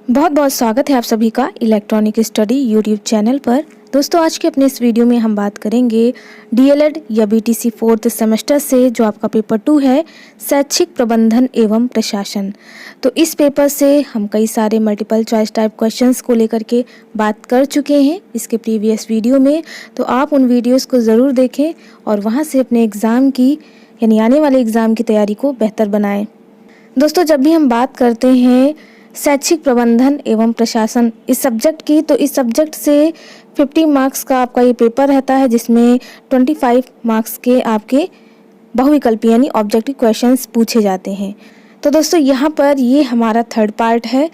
बहुत बहुत स्वागत है आप सभी का इलेक्ट्रॉनिक स्टडी यूट्यूब चैनल पर। दोस्तों, आज के अपने इस वीडियो में हम बात करेंगे डीएलएड या बीटीसी 4th सेमेस्टर से जो आपका पेपर 2 है, शैक्षिक प्रबंधन एवं प्रशासन। तो इस पेपर से हम कई सारे मल्टीपल चॉइस टाइप क्वेश्चंस को लेकर के बात कर चुके हैं इसके प्रीवियस वीडियो में। तो आप उन वीडियोज़ को ज़रूर देखें और वहाँ से अपने एग्ज़ाम की यानी आने वाले एग्ज़ाम की तैयारी को बेहतर बनाएँ। दोस्तों, जब भी हम बात करते हैं शैक्षिक प्रबंधन एवं प्रशासन इस सब्जेक्ट की, तो इस सब्जेक्ट से 50 मार्क्स का आपका ये पेपर रहता है, जिसमें 25 मार्क्स के आपके बहुविकल्पी यानी ऑब्जेक्टिव क्वेश्चंस पूछे जाते हैं। तो दोस्तों, यहाँ पर ये हमारा थर्ड पार्ट है।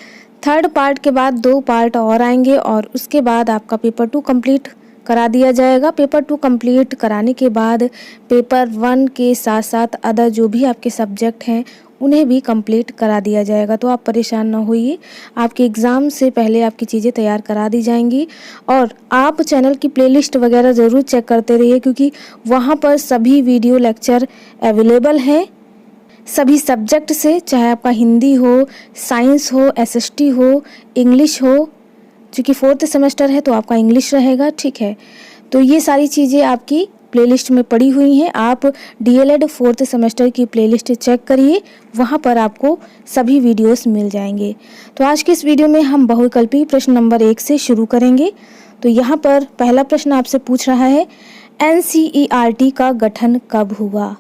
थर्ड पार्ट के बाद 2 पार्ट और आएंगे और उसके बाद आपका पेपर 2 कंप्लीट करा दिया जाएगा। पेपर 2 कंप्लीट कराने के बाद पेपर 1 के साथ साथ अदर जो भी आपके सब्जेक्ट हैं उन्हें भी कंप्लीट करा दिया जाएगा। तो आप परेशान ना होइए, आपके एग्ज़ाम से पहले आपकी चीज़ें तैयार करा दी जाएंगी। और आप चैनल की प्लेलिस्ट वगैरह ज़रूर चेक करते रहिए, क्योंकि वहाँ पर सभी वीडियो लेक्चर अवेलेबल हैं सभी सब्जेक्ट से, चाहे आपका हिंदी हो, साइंस हो, एसएसटी हो, इंग्लिश हो। चूँकि 4th सेमेस्टर है तो आपका इंग्लिश रहेगा, ठीक है। तो ये सारी चीज़ें आपकी प्लेलिस्ट में पड़ी हुई हैं। आप डीएलएड 4th सेमेस्टर की प्लेलिस्ट चेक करिए, वहाँ पर आपको सभी वीडियोस मिल जाएंगे। तो आज की इस वीडियो में हम बहुविकल्पी प्रश्न नंबर 1 से शुरू करेंगे। तो यहाँ पर पहला प्रश्न आपसे पूछ रहा है, एनसीईआरटी का गठन कब हुआ?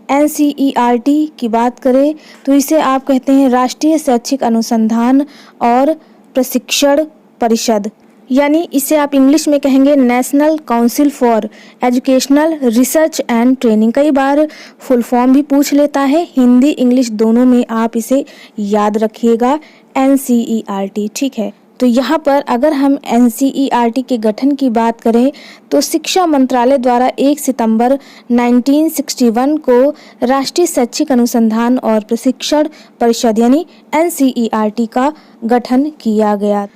एनसीईआरटी की बात करें तो इसे आप कहते हैं राष्ट्रीय शैक्षिक अनुसंधान और प्रशिक्षण परिषद, यानी इसे आप इंग्लिश में कहेंगे national council for educational research and training. कई बार फुल फॉर्म भी पूछ लेता है, हिंदी इंग्लिश दोनों में आप इसे याद रखिएगा, एनसीईआरटी, ठीक है। तो यहाँ पर अगर हम एनसीईआरटी के गठन की बात करें तो शिक्षा मंत्रालय द्वारा 1 सितंबर 1961 को राष्ट्रीय शैक्षिक अनुसंधान और प्रशिक्षण परिषद यानी एनसीईआरटी का गठन किया गया।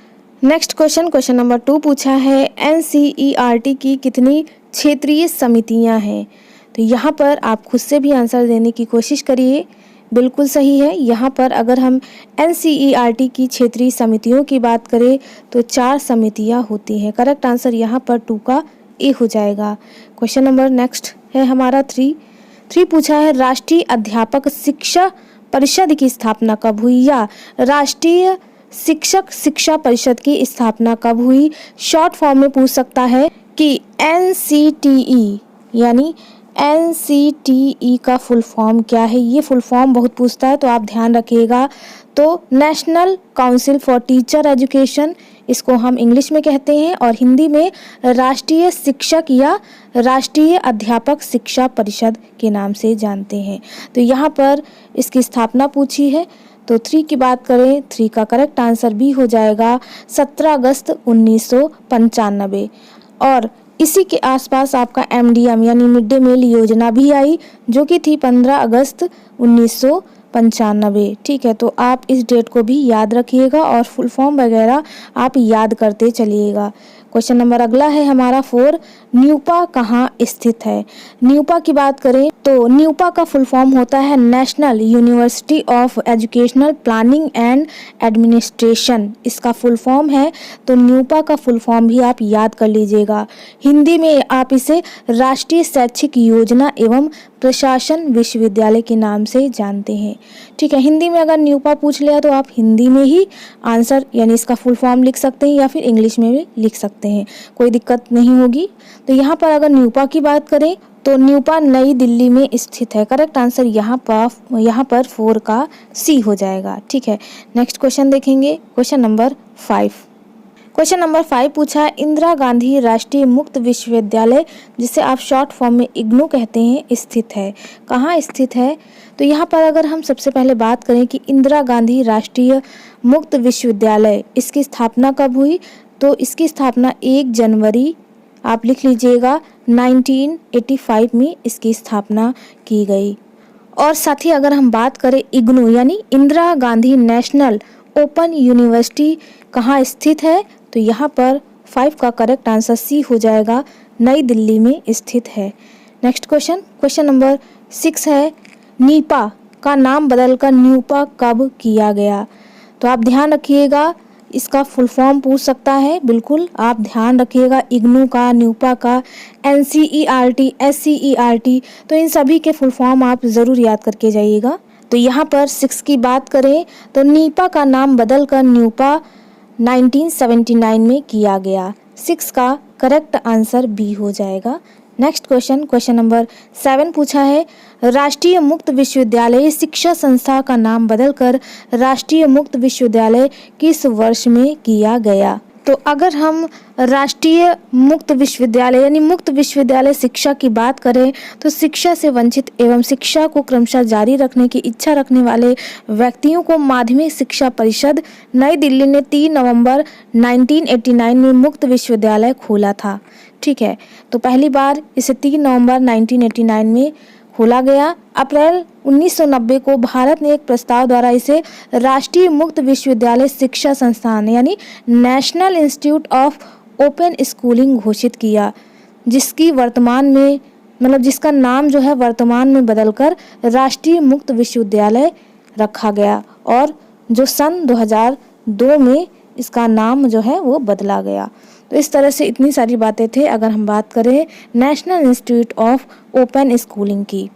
नेक्स्ट क्वेश्चन नंबर 2 पूछा है, एनसीईआरटी की कितनी क्षेत्रीय समितियां हैं? तो यहाँ पर आप खुद से भी आंसर देने की कोशिश करिए, बिल्कुल सही है। यहाँ पर अगर हम एनसीईआरटी की क्षेत्रीय समितियों की बात करें तो 4 समितियां होती हैं। करेक्ट आंसर यहाँ पर 2 का ए हो जाएगा। क्वेश्चन नंबर नेक्स्ट है हमारा 3 पूछा है, राष्ट्रीय अध्यापक शिक्षा परिषद की स्थापना कब हुई? या राष्ट्रीय शिक्षक शिक्षा परिषद की स्थापना कब हुई? शॉर्ट फॉर्म में पूछ सकता है कि एनसीटीई यानी एनसीटीई का फुल फॉर्म क्या है। ये फुल फॉर्म बहुत पूछता है, तो आप ध्यान रखिएगा। तो national council for teacher education, इसको हम इंग्लिश में कहते हैं, और हिंदी में राष्ट्रीय शिक्षक या राष्ट्रीय अध्यापक शिक्षा परिषद के नाम से जानते हैं। तो यहाँ पर इसकी स्थापना पूछी है। तो 3 की बात करें, 3 का करेक्ट आंसर भी हो जाएगा 17 अगस्त 1995। और इसी के आसपास आपका एमडीएम यानी मिड डे मील योजना भी आई, जो कि थी 15 अगस्त 1995, ठीक है। तो आप इस डेट को भी याद रखिएगा और फुल फॉर्म वगैरह आप याद करते चलिएगा। क्वेश्चन नंबर अगला है हमारा 4, न्यूपा कहाँ स्थित है? न्यूपा की बात करें तो न्यूपा का फुल फॉर्म होता है national university of educational planning and administration, इसका फुल फॉर्म है। तो न्यूपा का फुल फॉर्म भी आप याद कर लीजिएगा। हिंदी में आप इसे राष्ट्रीय शैक्षिक योजना एवं प्रशासन विश्वविद्यालय के नाम से जानते हैं, ठीक है। हिंदी में अगर न्यूपा पूछ लिया तो आप हिंदी में ही आंसर यानी इसका फुल फॉर्म लिख सकते हैं या फिर इंग्लिश में भी लिख सकते हैं, कोई दिक्कत नहीं होगी। तो यहाँ पर अगर न्यूपा की बात करें तो न्यूपा नई दिल्ली में स्थित है। करेक्ट आंसर यहाँ पर 4 का सी हो जाएगा, ठीक है। नेक्स्ट क्वेश्चन देखेंगे, क्वेश्चन नंबर 5 पूछा है, इंदिरा गांधी राष्ट्रीय मुक्त विश्वविद्यालय, जिसे आप शॉर्ट फॉर्म में इग्नू कहते हैं, स्थित है कहाँ स्थित है? तो यहाँ पर अगर हम सबसे पहले बात करें कि इंदिरा गांधी राष्ट्रीय मुक्त विश्वविद्यालय इसकी स्थापना कब हुई, तो इसकी स्थापना 1 जनवरी आप लिख लीजिएगा 1985 में इसकी स्थापना की गई। और साथ ही अगर हम बात करें इग्नू यानी Indira Gandhi national open university कहाँ स्थित है, तो यहाँ पर 5 का करेक्ट आंसर सी हो जाएगा, नई दिल्ली में स्थित है। नेक्स्ट क्वेश्चन नंबर 6 है, नीपा का नाम बदलकर न्यूपा कब किया गया? तो आप ध्यान रखिएगा, इसका फुल फॉर्म पूछ सकता है, बिल्कुल आप ध्यान रखिएगा। इग्नू का, न्यूपा का, NCERT, SCERT, तो इन सभी के फुल फॉर्म आप ज़रूर याद करके जाइएगा। तो यहाँ पर 6 की बात करें तो नीपा का नाम बदलकर न्यूपा 1979 में किया गया। 6 का करेक्ट आंसर बी हो जाएगा। नेक्स्ट क्वेश्चन नंबर 7 पूछा है, राष्ट्रीय मुक्त विश्वविद्यालय शिक्षा संस्था का नाम बदलकर राष्ट्रीय मुक्त विश्वविद्यालय किस वर्ष में किया गया? तो अगर हम राष्ट्रीय मुक्त विश्वविद्यालय यानी मुक्त विश्वविद्यालय शिक्षा की बात करें तो शिक्षा से वंचित एवं शिक्षा को क्रमशः जारी रखने की इच्छा रखने वाले व्यक्तियों को माध्यमिक शिक्षा परिषद नई दिल्ली ने 3 नवंबर 1989 में मुक्त विश्वविद्यालय खोला था। ठीक है, तो पहली बार इसे 3 नवंबर 1989 में खोला गया। अप्रैल 1990 को भारत ने एक प्रस्ताव द्वारा इसे राष्ट्रीय मुक्त विश्वविद्यालय शिक्षा संस्थान यानी national institute of open schooling घोषित किया, जिसकी वर्तमान में जिसका नाम जो है वर्तमान में बदलकर राष्ट्रीय मुक्त विश्वविद्यालय रखा गया और जो सन 2002 में इसका नाम जो है वो बदला गया। तो इस तरह से इतनी सारी बातें थे अगर हम बात करें national institute of open schooling की।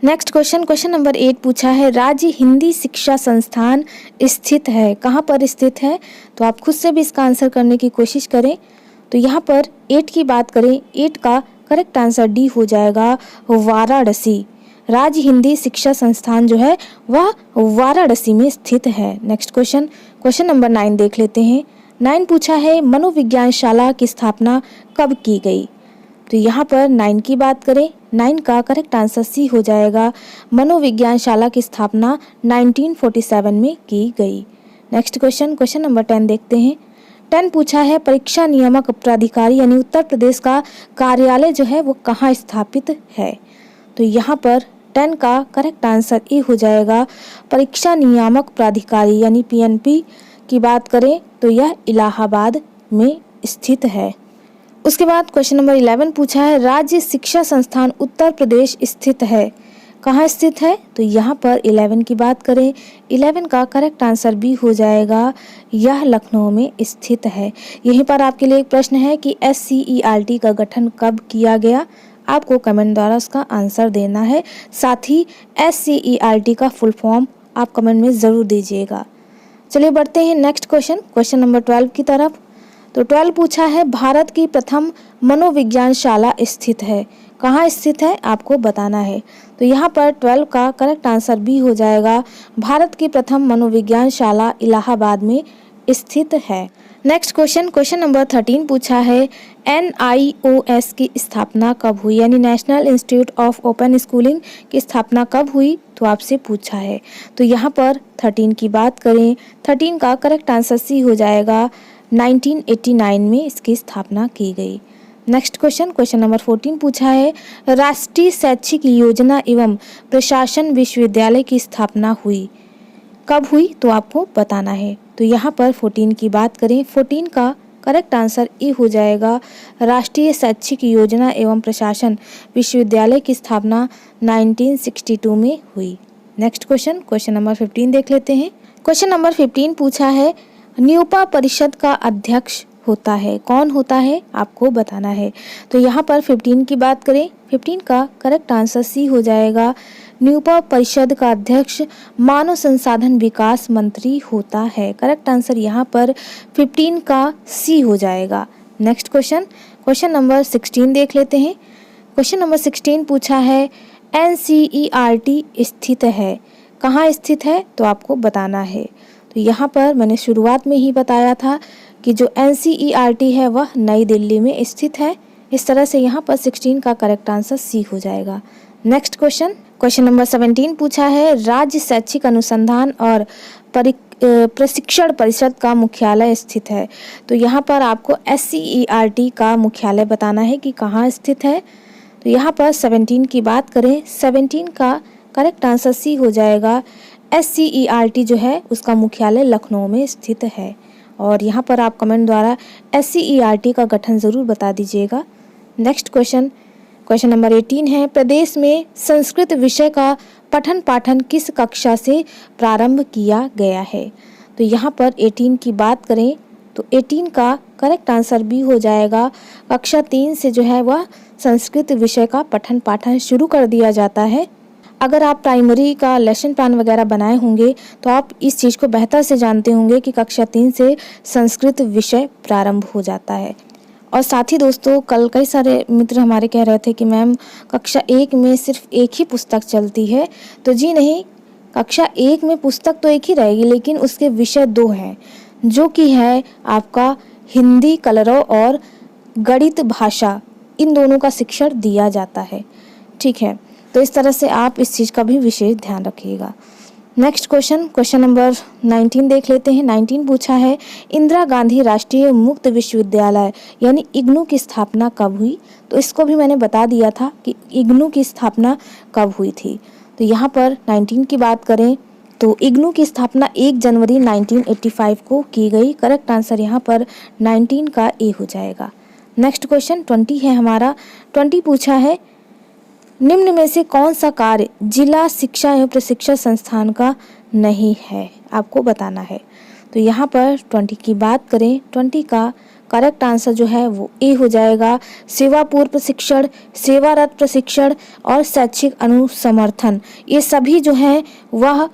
नेक्स्ट क्वेश्चन नंबर 8 पूछा है, राज्य हिंदी शिक्षा संस्थान स्थित है, कहाँ पर स्थित है? तो आप खुद से भी इसका आंसर करने की कोशिश करें। तो यहाँ पर 8 की बात करें, 8 का करेक्ट आंसर डी हो जाएगा, वाराणसी। राज्य हिंदी शिक्षा संस्थान जो है वह वाराणसी में स्थित है। नेक्स्ट क्वेश्चन नंबर 9 देख लेते हैं। 9 पूछा है, मनोविज्ञानशाला की स्थापना कब की गई? तो यहाँ पर 9 की बात करें, 9 का करेक्ट आंसर सी हो जाएगा, मनोविज्ञानशाला की स्थापना 1947 में की गई। नेक्स्ट क्वेश्चन नंबर 10 देखते हैं। 10 पूछा है, परीक्षा नियामक प्राधिकारी यानी उत्तर प्रदेश का कार्यालय जो है वो कहाँ स्थापित है? तो यहाँ पर 10 का करेक्ट आंसर ए हो जाएगा, परीक्षा नियामक प्राधिकारी यानी PNP की बात करें तो यह इलाहाबाद में स्थित है। उसके बाद क्वेश्चन नंबर 11 पूछा है, राज्य शिक्षा संस्थान उत्तर प्रदेश स्थित है, कहाँ स्थित है? तो यहाँ पर 11 की बात करें, 11 का करेक्ट आंसर बी हो जाएगा, यह लखनऊ में स्थित है। यहीं पर आपके लिए एक प्रश्न है कि SCERT का गठन कब किया गया? आपको कमेंट द्वारा उसका आंसर देना है। साथ ही SCERT का फुल फॉर्म आप कमेंट में ज़रूर दीजिएगा। चलिए बढ़ते हैं नेक्स्ट क्वेश्चन नंबर 12 की तरफ। तो 12 पूछा है, भारत की प्रथम मनोविज्ञानशाला स्थित है, कहाँ स्थित है आपको बताना है। तो यहाँ पर 12 का करेक्ट आंसर बी हो जाएगा, भारत की प्रथम मनोविज्ञानशाला इलाहाबाद में स्थित है। नेक्स्ट क्वेश्चन नंबर 13 पूछा है, NIOS की स्थापना कब हुई यानी national institute of open schooling की स्थापना कब हुई? तो आपसे पूछा है। तो यहाँ पर 13 की बात करें, 13 का करेक्ट आंसर सी हो जाएगा, 1989 में इसकी स्थापना की गई। नेक्स्ट क्वेश्चन नंबर 14 पूछा है, राष्ट्रीय शैक्षिक योजना एवं प्रशासन विश्वविद्यालय की स्थापना हुई, कब हुई? तो आपको बताना है। तो यहाँ पर 14 की बात करें, 14 का करेक्ट आंसर ए हो जाएगा, राष्ट्रीय शैक्षिक योजना एवं प्रशासन विश्वविद्यालय की स्थापना 1962 में हुई। नेक्स्ट क्वेश्चन नंबर 15 देख लेते हैं। क्वेश्चन नंबर 15 पूछा है, न्यूपा परिषद का अध्यक्ष होता है, कौन होता है आपको बताना है। तो यहाँ पर 15 की बात करें, 15 का करेक्ट आंसर सी हो जाएगा, न्यूपा परिषद का अध्यक्ष मानव संसाधन विकास मंत्री होता है। करेक्ट आंसर यहाँ पर 15 का सी हो जाएगा। नेक्स्ट क्वेश्चन नंबर 16 देख लेते हैं। क्वेश्चन नंबर 16 पूछा है, NCERT स्थित है, कहाँ स्थित है? तो आपको बताना है। तो यहाँ पर मैंने शुरुआत में ही बताया था कि जो NCERT है वह नई दिल्ली में स्थित है। इस तरह से यहाँ पर 16 का करेक्ट आंसर सी हो जाएगा। नेक्स्ट क्वेश्चन नंबर 17 पूछा है, राज्य शैक्षिक अनुसंधान और प्रशिक्षण परिषद का मुख्यालय स्थित है। तो यहाँ पर आपको SCERT का मुख्यालय बताना है कि कहाँ स्थित है। तो यहाँ पर 17 की बात करें, 17 का करेक्ट आंसर सी हो जाएगा, SCERT जो है उसका मुख्यालय लखनऊ में स्थित है। और यहाँ पर आप कमेंट द्वारा SCERT का गठन ज़रूर बता दीजिएगा। नेक्स्ट क्वेश्चन नंबर 18 है, प्रदेश में संस्कृत विषय का पठन पाठन किस कक्षा से प्रारंभ किया गया है? तो यहाँ पर 18 की बात करें तो 18 का करेक्ट आंसर बी हो जाएगा। कक्षा 3 से जो है वह संस्कृत विषय का पठन पाठन शुरू कर दिया जाता है। अगर आप प्राइमरी का लेसन प्लान वगैरह बनाए होंगे तो आप इस चीज़ को बेहतर से जानते होंगे कि कक्षा 3 से संस्कृत विषय प्रारंभ हो जाता है। और साथ ही दोस्तों कल कई सारे मित्र हमारे कह रहे थे कि मैम कक्षा 1 में सिर्फ एक ही पुस्तक चलती है, तो जी नहीं, कक्षा 1 में पुस्तक तो एक ही रहेगी लेकिन उसके विषय 2 हैं, जो कि है आपका हिंदी कलरव और गणित भाषा। इन दोनों का शिक्षण दिया जाता है। ठीक है, तो इस तरह से आप इस चीज़ का भी विशेष ध्यान रखिएगा। नेक्स्ट क्वेश्चन नंबर 19 देख लेते हैं। 19 पूछा है इंदिरा गांधी राष्ट्रीय मुक्त विश्वविद्यालय यानी इग्नू की स्थापना कब हुई? तो इसको भी मैंने बता दिया था कि इग्नू की स्थापना कब हुई थी। तो यहाँ पर 19 की बात करें तो इग्नू की स्थापना 1 जनवरी 1985 को की गई। करेक्ट आंसर यहाँ पर 19 का ए हो जाएगा। नेक्स्ट क्वेश्चन 20 है हमारा। 20 पूछा है निम्न में से कौन सा कार्य जिला शिक्षा एवं प्रशिक्षण संस्थान का नहीं है? आपको बताना है। तो यहाँ पर 20 की बात करें, 20 का करेक्ट आंसर जो है वो ए हो जाएगा। सेवा पूर्व प्रशिक्षण, सेवारत प्रशिक्षण और शैक्षिक अनुसमर्थन, ये सभी जो हैं वह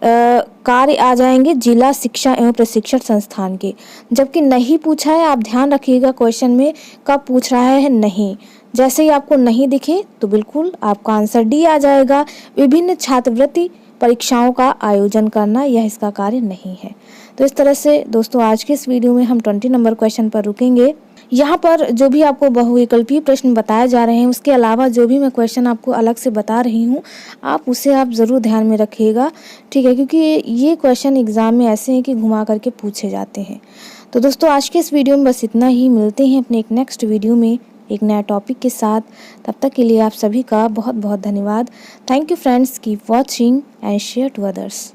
कार्य आ जाएंगे जिला शिक्षा एवं प्रशिक्षण संस्थान के। जबकि नहीं पूछा है, आप ध्यान रखिएगा क्वेश्चन में कब पूछ रहा है नहीं। जैसे ही आपको नहीं दिखे तो बिल्कुल आपका आंसर डी आ जाएगा। विभिन्न छात्रवृत्ति परीक्षाओं का आयोजन करना यह इसका कार्य नहीं है। तो इस तरह से दोस्तों आज के इस वीडियो में हम 20 नंबर क्वेश्चन पर रुकेंगे। यहाँ पर जो भी आपको बहुविकल्पीय प्रश्न बताए जा रहे हैं उसके अलावा जो भी मैं क्वेश्चन आपको अलग से बता रही हूँ आप उसे आप ज़रूर ध्यान में रखिएगा। ठीक है, क्योंकि ये क्वेश्चन एग्ज़ाम में ऐसे हैं कि घुमा करके पूछे जाते हैं। तो दोस्तों आज के इस वीडियो में बस इतना ही। मिलते हैं अपने एक नेक्स्ट वीडियो में एक नया टॉपिक के साथ। तब तक के लिए आप सभी का बहुत बहुत धन्यवाद। Thank you friends, keep watching and share to others.